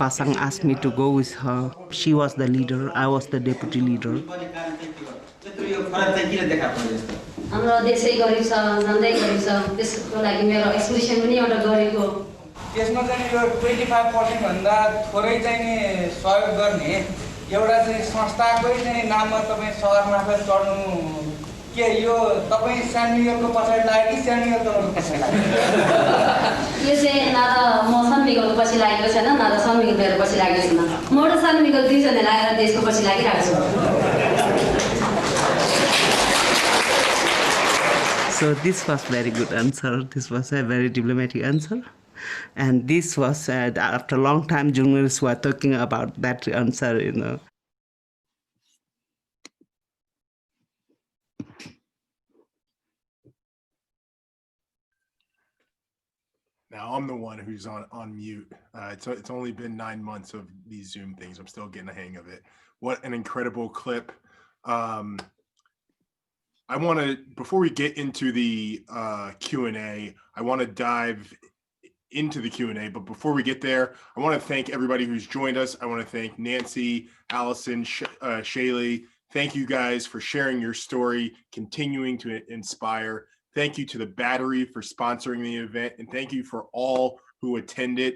Pasang asked me to go with her. She was the leader, I was the deputy leader. हाम्रो देशै गरिब छ नन्दै गरिब छ त्यसको लागि मेरो एक्सप्रेसन पनि एउटा गरेको त्यसमा चाहिँ यो 25% भन्दा थोरै चाहिँ नि सहयोग गर्ने एउटा चाहिँ संस्थाकै चाहिँ नाममा तपाईं सहरमार्फत चढ्नु के यो तपाईं सानमिगरको पछाडि लाग्यो कि सानमिगरको पछाडि लाग्यो यो चाहिँ न त म सानमिगरको पछि लागेको छैन न त सानमिगर मेरो पछि लागेको छैन म र सानमिगर दुई जना लागेर देशको पछि लागिरहेको छु So this was very good answer. This was a very diplomatic answer. And this was, after a long time, journalists were talking about that answer, you know. Now I'm the one who's on mute. It's only been 9 months of these Zoom things. I'm still getting the hang of it. What an incredible clip. I want to, before we get into the Q&A, I want to dive into the Q&A, but before we get there, I want to thank everybody who's joined us. I want to thank Nancy, Allison, Shaylee. Thank you guys for sharing your story, continuing to inspire. Thank you to the Battery for sponsoring the event, and thank you for all who attended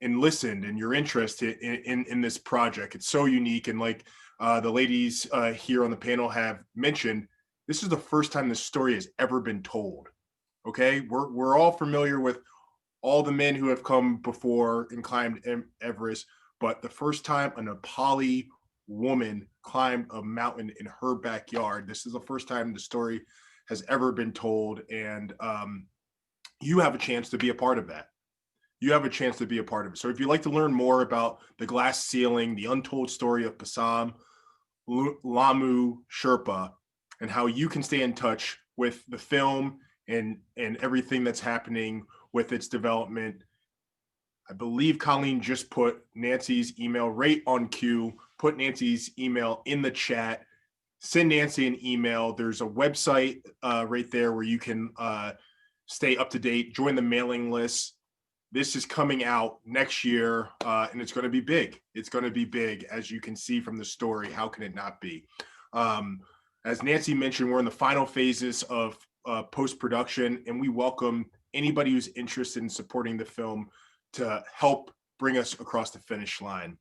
and listened and your interest in this project. It's so unique, and like the ladies here on the panel have mentioned, this is the first time this story has ever been told. Okay, we're all familiar with all the men who have come before and climbed Everest, but the first time a Nepali woman climbed a mountain in her backyard, this is the first time the story has ever been told, and you have a chance to be a part of that. You have a chance to be a part of it. So if you'd like to learn more about the glass ceiling, the untold story of Pasang Lhamu Sherpa, and how you can stay in touch with the film and everything that's happening with its development, I believe Colleen just put Nancy's email right on cue, put Nancy's email in the chat, send Nancy an email. There's a website right there where you can stay up to date, join the mailing list. This is coming out next year, and it's going to be big. It's going to be big, as you can see from the story. How can it not be? As Nancy mentioned, we're in the final phases of post-production, and we welcome anybody who's interested in supporting the film to help bring us across the finish line.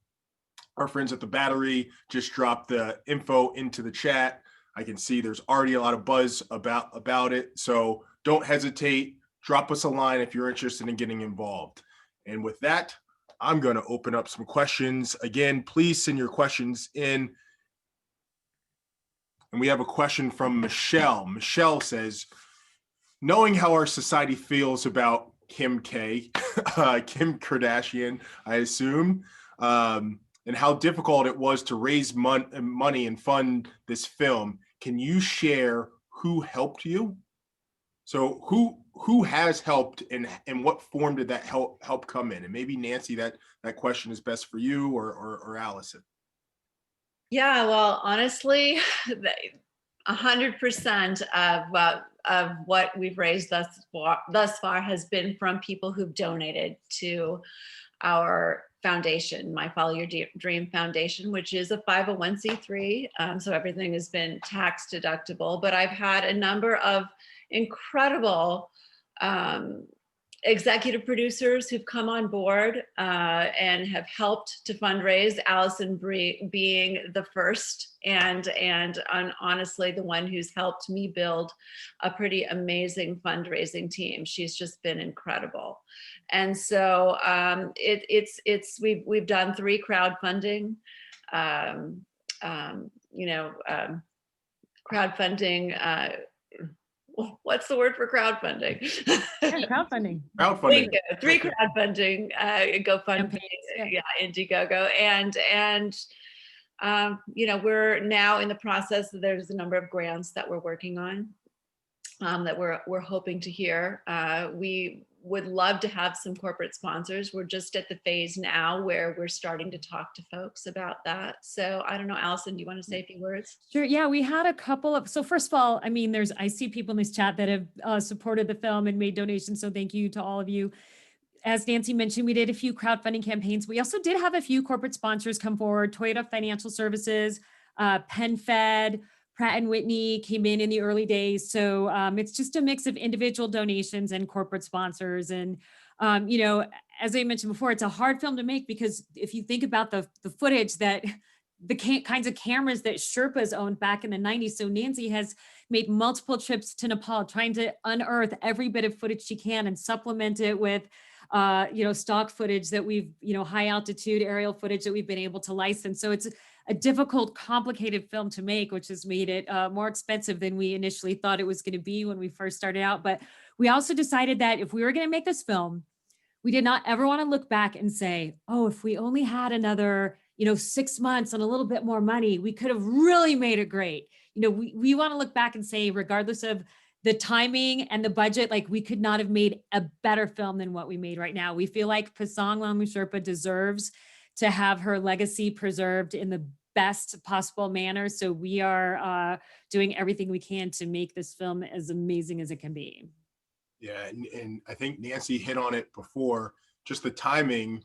Our friends at the Battery just dropped the info into the chat. I can see there's already a lot of buzz about it. So don't hesitate. Drop us a line if you're interested in getting involved. And with that, I'm going to open up some questions. Again, please send your questions in. And we have a question from Michelle. Michelle says, knowing how our society feels about Kim Kardashian, I assume, and how difficult it was to raise money and fund this film, can you share who helped you? So who has helped, and what form did that help come in? And maybe Nancy, that question is best for you, or Allison. Yeah, well, honestly, 100% of what we've raised thus far has been from people who've donated to our foundation, My Follow Your Dream Foundation, which is a 501c3. So everything has been tax deductible, but I've had a number of incredible executive producers who've come on board and have helped to fundraise, Allison being the first and honestly the one who's helped me build a pretty amazing fundraising team. She's just been incredible. And so we've done 3 crowdfunding, crowdfunding. What's the word for crowdfunding? Crowdfunding. Crowdfunding. 3 crowdfunding, GoFundMe, Indiegogo, and we're now in the process. There's a number of grants that we're working on that we're hoping to hear. We would love to have some corporate sponsors. We're just at the phase now where we're starting to talk to folks about that. So I don't know, Allison, do you want to say a few words? Sure. Yeah, we had a couple of, so first of all, I mean, I see people in this chat that have supported the film and made donations. So thank you to all of you. As Nancy mentioned, we did a few crowdfunding campaigns. We also did have a few corporate sponsors come forward. Toyota Financial Services, PenFed, Pratt & Whitney came in the early days. So it's just a mix of individual donations and corporate sponsors. And, as I mentioned before, it's a hard film to make because if you think about the footage that the kinds of cameras that Sherpas owned back in the 90s. So Nancy has made multiple trips to Nepal, trying to unearth every bit of footage she can and supplement it with stock footage that we've, high altitude aerial footage that we've been able to license. So it's a difficult, complicated film to make, which has made it more expensive than we initially thought it was going to be when we first started out. But we also decided that if we were going to make this film, we did not ever want to look back and say, oh, if we only had another, 6 months and a little bit more money, we could have really made it great. We want to look back and say, regardless of the timing and the budget, like we could not have made a better film than what we made right now. We feel like Pasang Lhamu Sherpa deserves to have her legacy preserved in the best possible manner. So we are doing everything we can to make this film as amazing as it can be. Yeah, and I think Nancy hit on it before, just the timing,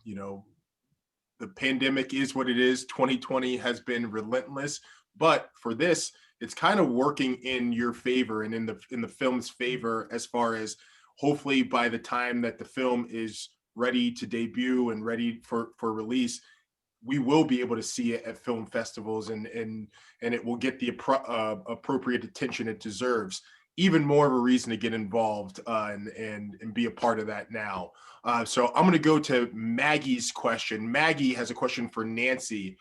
the pandemic is what it is. 2020 has been relentless, but for this, it's kind of working in your favor and in the film's favor, as far as hopefully by the time that the film is ready to debut and ready for release, we will be able to see it at film festivals and it will get the appropriate attention it deserves. Even more of a reason to get involved and be a part of that now. So I'm going to go to Maggie's question. Maggie has a question for Nancy.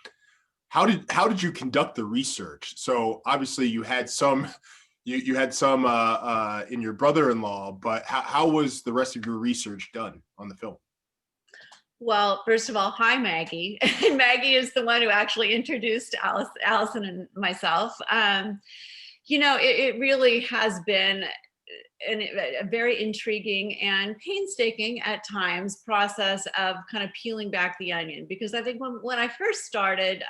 How did you conduct the research? So obviously you had some in your brother-in-law, but how was the rest of your research done on the film? Well, first of all, hi, Maggie. And Maggie is the one who actually introduced Allison and myself. It really has been a very intriguing and painstaking at times process of kind of peeling back the onion, because I think when I first started,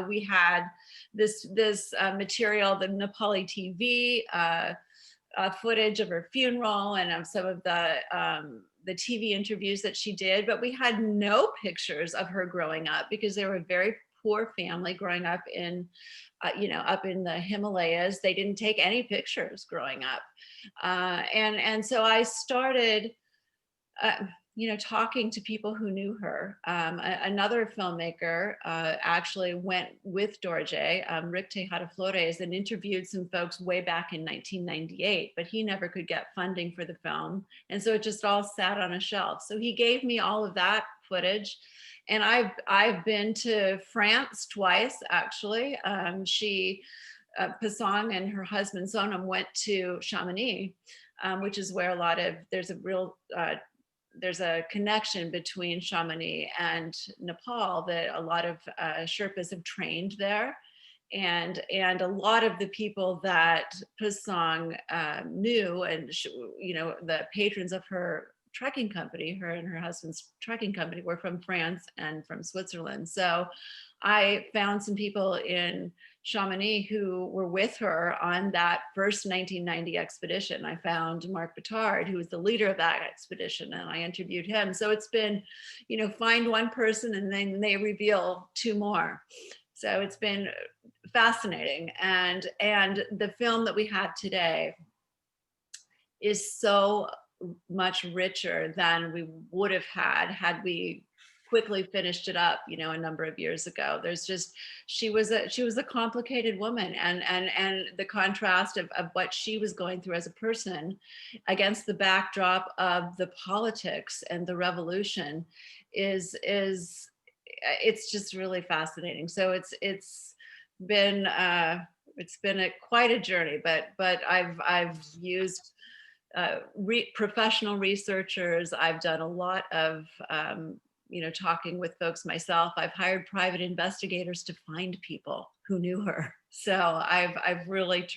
we had this material, the Nepali TV footage of her funeral and of some of the TV interviews that she did, but we had no pictures of her growing up because they were a very poor family growing up in up in the Himalayas. They didn't take any pictures growing up. And so I started, talking to people who knew her. Another filmmaker actually went with Dorje, Rick Tejada Flores, and interviewed some folks way back in 1998, but he never could get funding for the film. And so it just all sat on a shelf. So he gave me all of that footage. And I've been to France twice, actually. Pasang and her husband Sonam went to Chamonix, which is where there's a connection between Chamonix and Nepal, that a lot of Sherpas have trained there. And a lot of the people that Pasang knew, and the patrons of her trekking company, her and her husband's trekking company, were from France and from Switzerland. So I found some people in Chamonix who were with her on that first 1990 expedition. I found Mark Bittard, who was the leader of that expedition, and I interviewed him. So it's been, find one person and then they reveal 2 more. So it's been fascinating. And the film that we have today is so much richer than we would have had we quickly finished it up, a number of years ago. She was a complicated woman, and the contrast of what she was going through as a person against the backdrop of the politics and the revolution is it's just really fascinating. So it's been quite a journey, but I've used professional researchers. I've done a lot of talking with folks myself. I've hired private investigators to find people who knew her. So I've really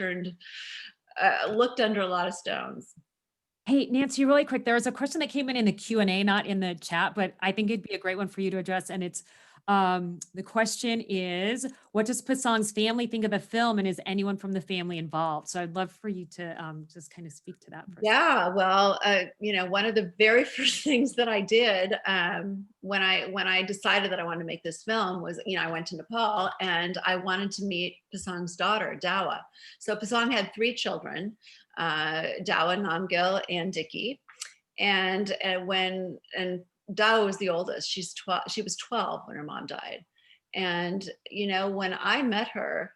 looked under a lot of stones. Hey, Nancy, really quick, there was a question that came in the Q&A, not in the chat, but I think it'd be a great one for you to address. And it's, the question is, what does Pasang's family think of the film, and is anyone from the family involved? So I'd love for you to just kind of speak to that. Yeah, well, one of the very first things that I did when I decided that I wanted to make this film was, I went to Nepal and I wanted to meet Pasang's daughter, Dawa. So Pasang had 3 children, Dawa, Namgil, and Dicky. And Dawa was the oldest. She was 12 when her mom died. And, when I met her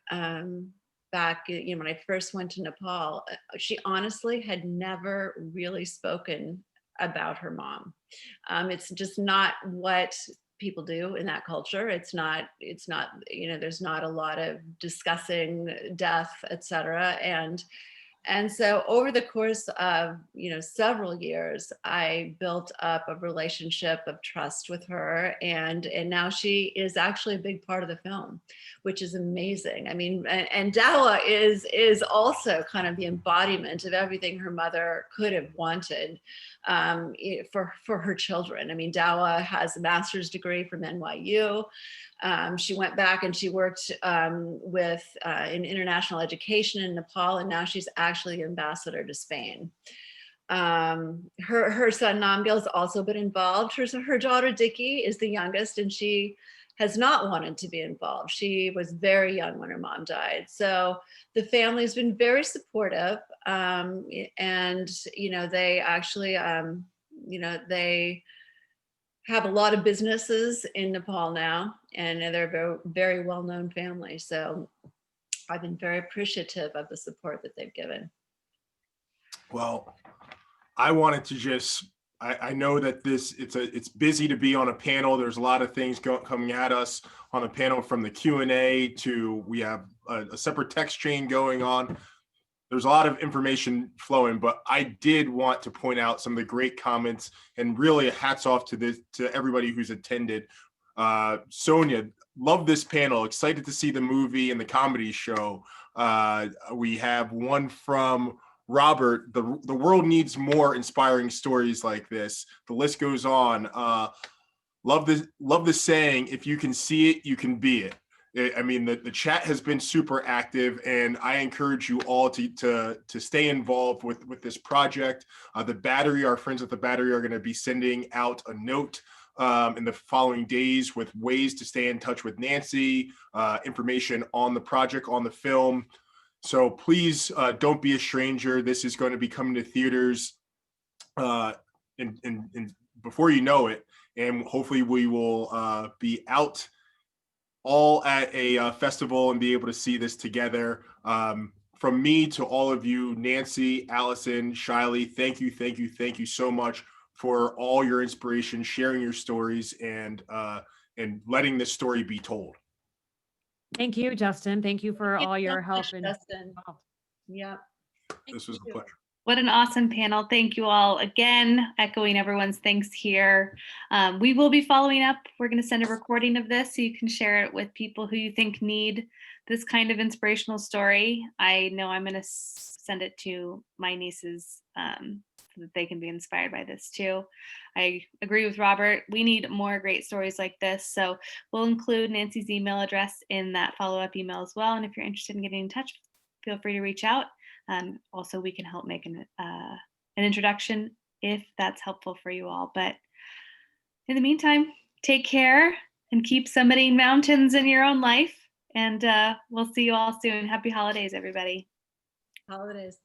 back, when I first went to Nepal, she honestly had never really spoken about her mom. It's just not what people do in that culture. It's not, there's not a lot of discussing death, etc. And so over the course of, several years, I built up a relationship of trust with her. And now she is actually a big part of the film, which is amazing. I mean, and Dawa is also kind of the embodiment of everything her mother could have wanted for her children. I mean, Dawa has a master's degree from NYU. She went back and she worked in international education in Nepal, and now she's actually ambassador to Spain. Her son Namgil has also been involved. Her daughter Dicky is the youngest, and she has not wanted to be involved. She was very young when her mom died. So the family's been very supportive, and they actually they have a lot of businesses in Nepal now, and they're a very, very well-known family. So I've been very appreciative of the support that they've given. Well, I wanted to I know that it's busy to be on a panel. There's a lot of things coming at us on the panel, from the Q&A to we have a separate text chain going on. There's a lot of information flowing, but I did want to point out some of the great comments, and really hats off to everybody who's attended. Sonia, love this panel. Excited to see the movie and the comedy show. We have one from Robert. The world needs more inspiring stories like this. The list goes on. Love the saying, if you can see it, you can be it. I mean, the chat has been super active, and I encourage you all to stay involved with this project. The Battery, our friends at the Battery, are going to be sending out a note in the following days with ways to stay in touch with Nancy, information on the project, on the film. So please don't be a stranger. This is going to be coming to theaters before you know it, and hopefully we will be out all at a festival and be able to see this together. From me to all of you, Nancy, Allison, Shiley, thank you so much for all your inspiration, sharing your stories, and letting this story be told. Thank you, Justin. Thank you for all your help. Justin. Yeah. This was a pleasure. What an awesome panel. Thank you all again, echoing everyone's thanks here. We will be following up. We're going to send a recording of this so you can share it with people who you think need this kind of inspirational story. I know I'm going to send it to my nieces so that they can be inspired by this too. I agree with Robert. We need more great stories like this. So we'll include Nancy's email address in that follow-up email as well. And if you're interested in getting in touch, feel free to reach out. Also, we can help make an introduction if that's helpful for you all. But in the meantime, take care and keep summiting mountains in your own life. And we'll see you all soon. Happy holidays, everybody. Holidays.